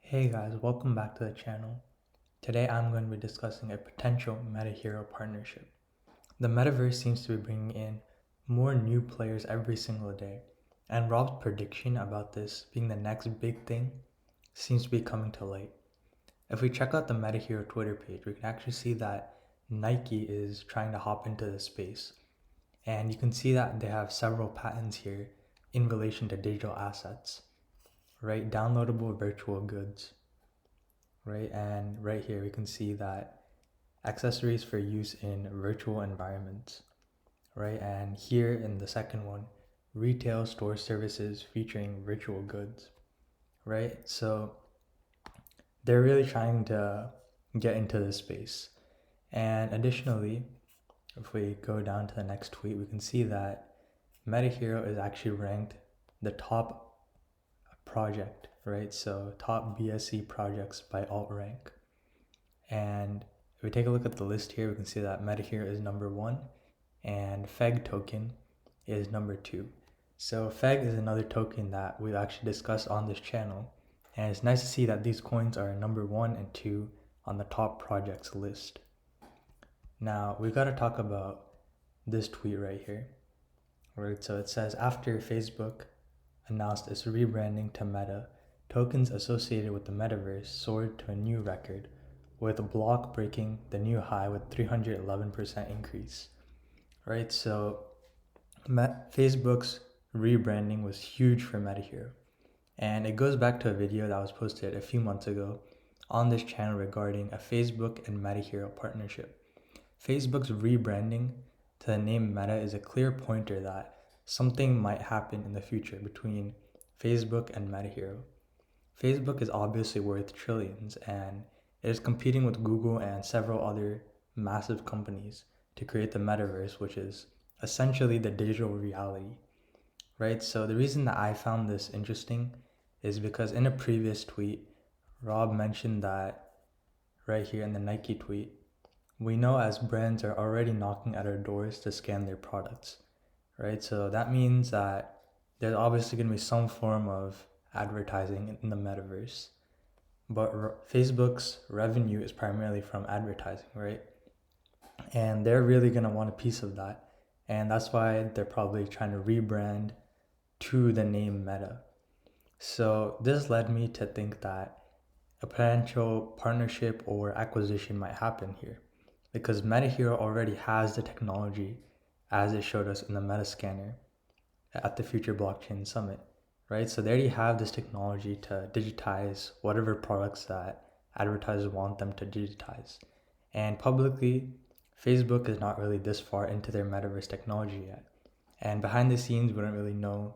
Hey guys, welcome back to the channel. Today I'm going to be discussing a potential Metahero partnership. The Metaverse seems to be bringing in more new players every single day, and Rob's prediction about this being the next big thing seems to be coming to light. If we check out the Metahero Twitter page, we can actually see that Nike is trying to hop into this space, and you can see that they have several patents here in relation to digital assets, right? Downloadable virtual goods. Right? And right here we can see that accessories for use in virtual environments, right? And here in the second one, retail store services featuring virtual goods, right? So they're really trying to get into this space. And additionally, if we go down to the next tweet, we can see that Metahero is actually ranked the top project, right? So top BSC projects by AltRank. And if we take a look at the list here, we can see that Metahero is number 1 and FEG token is number 2. So FEG is another token that we've actually discussed on this channel, and it's nice to see that these coins are number 1 and 2 on the top projects list. Now we got to talk about this tweet right here. Right, so it says, after Facebook announced its rebranding to Meta, tokens associated with the Metaverse soared to a new record, with block breaking the new high with 311% increase. Right, so Facebook's rebranding was huge for Metahero, and it goes back to a video that was posted a few months ago on this channel regarding a Facebook and Metahero partnership. Facebook's rebranding to the name Meta is a clear pointer that something might happen in the future between Facebook and Metahero. Facebook is obviously worth trillions, and it is competing with Google and several other massive companies to create the Metaverse, which is essentially the digital reality, right? So the reason that I found this interesting is because in a previous tweet, Rob mentioned that right here in the Nike tweet, we know as brands are already knocking at our doors to scan their products, right? So that means that there's obviously going to be some form of advertising in the Metaverse. But Facebook's revenue is primarily from advertising, right? And they're really going to want a piece of that. And that's why they're probably trying to rebrand to the name Meta. So this led me to think that a potential partnership or acquisition might happen here, because Metahero already has the technology as it showed us in the Metascanner at the Future Blockchain Summit, right? So they already have this technology to digitize whatever products that advertisers want them to digitize. And publicly, Facebook is not really this far into their Metaverse technology yet. And behind the scenes, we don't really know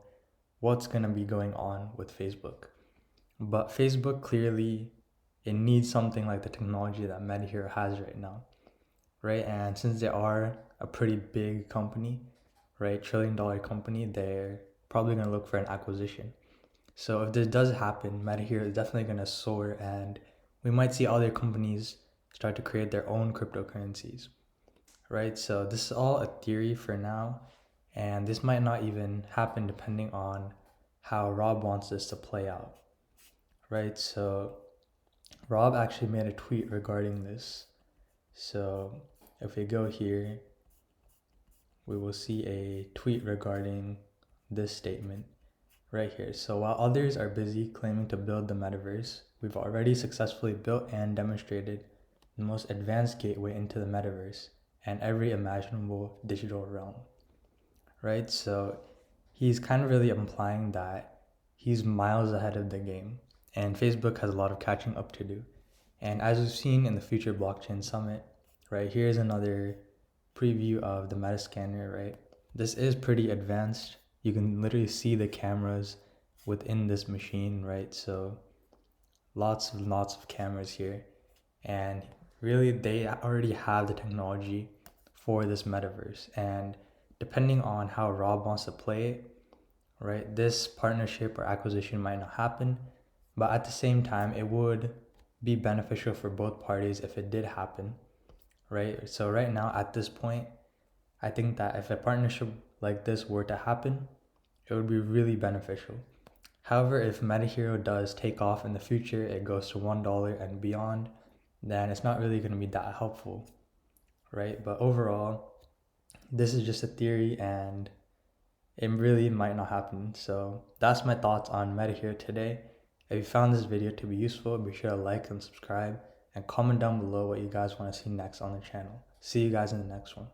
what's going to be going on with Facebook. But Facebook clearly, it needs something like the technology that Metahero has right now, right? And since they are a pretty big company, right, $1 trillion company, they're probably going to look for an acquisition. So if this does happen, Metahero is definitely going to soar, and we might see other companies start to create their own cryptocurrencies, right? So this is all a theory for now, and this might not even happen depending on how Rob wants this to play out, right? So Rob actually made a tweet regarding this. So if we go here, we will see a tweet regarding this statement right here. So while others are busy claiming to build the metaverse, we've already successfully built and demonstrated the most advanced gateway into the metaverse and every imaginable digital realm, right? So he's kind of really implying that he's miles ahead of the game, and Facebook has a lot of catching up to do. And as we've seen in the Future Blockchain Summit, right, here's another preview of the Metascanner, right? This is pretty advanced. You can literally see the cameras within this machine, right? So lots of cameras here. And really, they already have the technology for this metaverse. And depending on how Rob wants to play it, right, this partnership or acquisition might not happen. But at the same time, it would be beneficial for both parties if it did happen, right? So right now, at this point, I think that if a partnership like this were to happen, it would be really beneficial. However, if Metahero does take off in the future, it goes to $1 and beyond, then it's not really going to be that helpful, right? But overall, this is just a theory and it really might not happen. So that's my thoughts on Metahero today. If you found this video to be useful, be sure to like and subscribe and comment down below what you guys want to see next on the channel. See you guys in the next one.